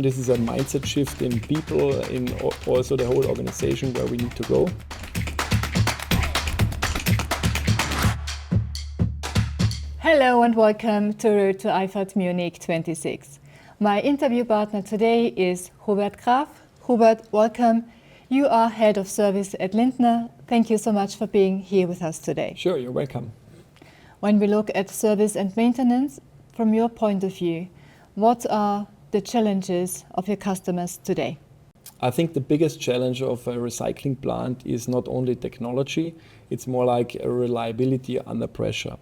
This is a mindset shift in people, in also the whole organization where we need to go. Hello and welcome to Road to IFAT Munich 26. My interview partner today is Hubert Graf. Hubert, welcome. You are Head of Service at Lindner. Thank you so much for being here with us today. Sure, you're welcome. When we look at service and maintenance, from your point of view, what are the challenges of your customers today? I think the biggest challenge of a recycling plant is not only technology, it's more like a reliability under pressure.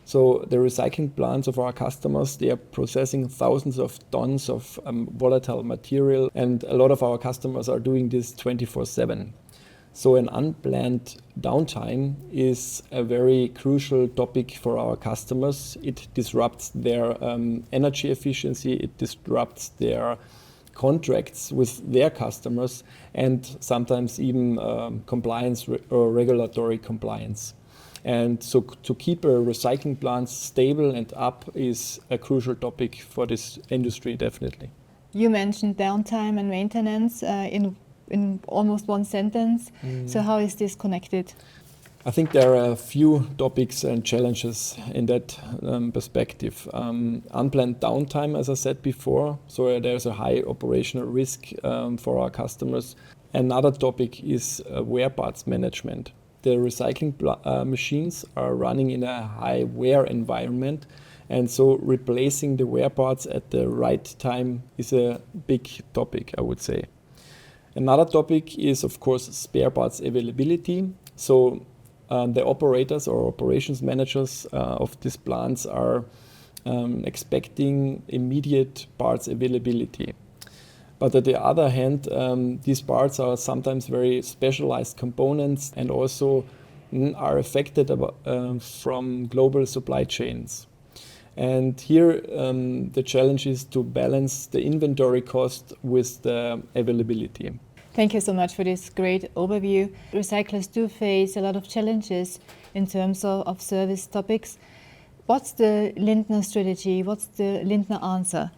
So the recycling plants of our customers, they are processing thousands of tons of volatile material, and a lot of our customers are doing this 24/7. So an unplanned downtime is a very crucial topic for our customers. It disrupts their energy efficiency, it disrupts their contracts with their customers, and sometimes even compliance or regulatory compliance. And so to keep a recycling plant stable and up is a crucial topic for this industry, definitely. You mentioned downtime and maintenance in almost one sentence. So how is this connected? I think there are a few topics and challenges in that perspective. Unplanned downtime, as I said before, so there's a high operational risk for our customers. Another topic is wear parts management. The recycling machines are running in a high wear environment, and so replacing the wear parts at the right time is a big topic, I would say. Another topic is, of course, spare parts availability. So the operators or operations managers of these plants are expecting immediate parts availability. But on the other hand, these parts are sometimes very specialized components and also are affected from global supply chains. And here the challenge is to balance the inventory cost with the availability. Thank you so much for this great overview. Recyclers do face a lot of challenges in terms of service topics. What's the Lindner strategy? What's the Lindner answer?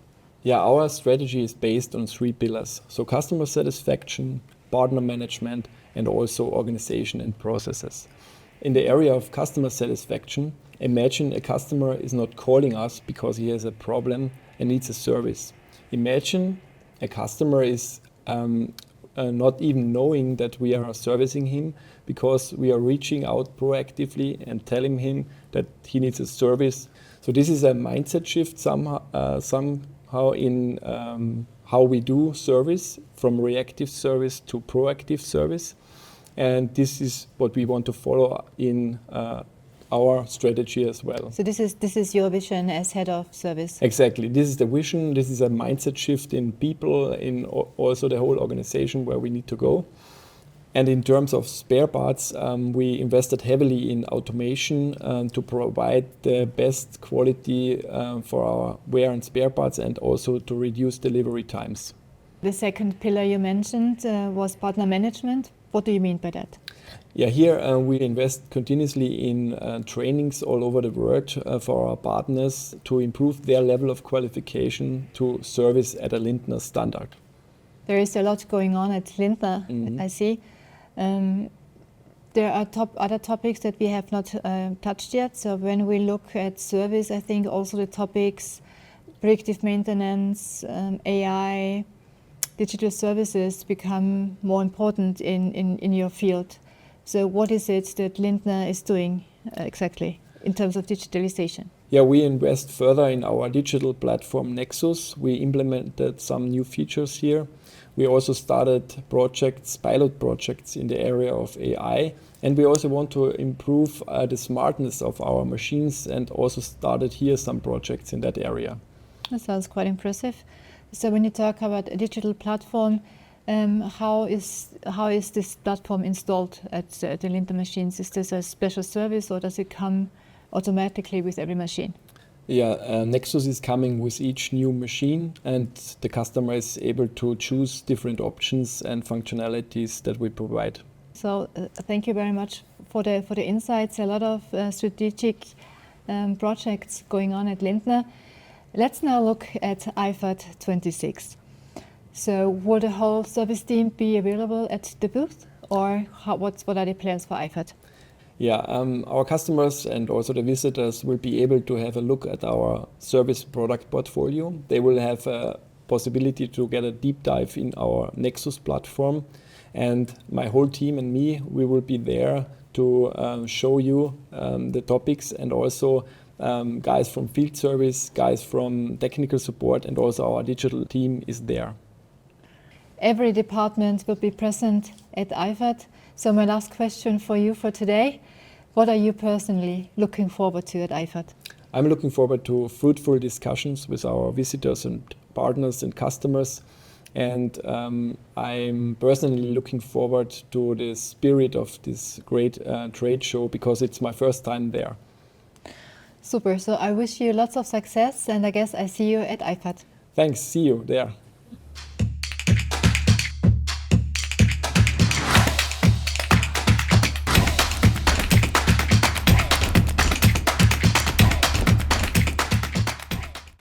Yeah, our strategy is based on 3 pillars. So customer satisfaction, partner management, and also organization and processes. In the area of customer satisfaction, imagine a customer is not calling us because he has a problem and needs a service. Imagine a customer is not even knowing that we are servicing him because we are reaching out proactively and telling him that he needs a service. So this is a mindset shift somehow in how we do service, from reactive service to proactive service. And this is what we want to follow in our strategy as well. So this is your vision as head of service? Exactly. This is the vision. This is a mindset shift in people, in also the whole organization where we need to go. And in terms of spare parts, we invested heavily in automation to provide the best quality for our wear and spare parts, and also to reduce delivery times. The second pillar you mentioned was partner management. What do you mean by that? Yeah, here we invest continuously in trainings all over the world for our partners to improve their level of qualification to service at a Lindner standard. There is a lot going on at Lindner, I see. There are other topics that we have not touched yet. So when we look at service, I think also the topics predictive maintenance, AI, digital services become more important in your field. So what is it that Lindner is doing exactly in terms of digitalization? Yeah, we invest further in our digital platform Nexus. We implemented some new features here. We also started pilot projects in the area of AI, and we also want to improve the smartness of our machines, and also started here some projects in that area. That sounds quite impressive. So when you talk about a digital platform, how is this platform installed at the Lindner machines? Is this a special service, or does it come automatically with every machine? Yeah, Nexus is coming with each new machine, and the customer is able to choose different options and functionalities that we provide. So thank you very much for the insights. A lot of strategic projects going on at Lindner. Let's now look at IFAT 26. So will the whole service team be available at the booth, or what are the plans for IFAT? Yeah, our customers and also the visitors will be able to have a look at our service product portfolio. They will have a possibility to get a deep dive in our Nexus platform, and my whole team and me, we will be there to show you the topics, and also guys from field service, guys from technical support, and also our digital team is there. Every department will be present at IFAT. So my last question for you for today, what are you personally looking forward to at IFAT? I'm looking forward to fruitful discussions with our visitors and partners and customers. And I'm personally looking forward to the spirit of this great trade show, because it's my first time there. Super, so I wish you lots of success, and I guess I see you at IFAT. Thanks, see you there.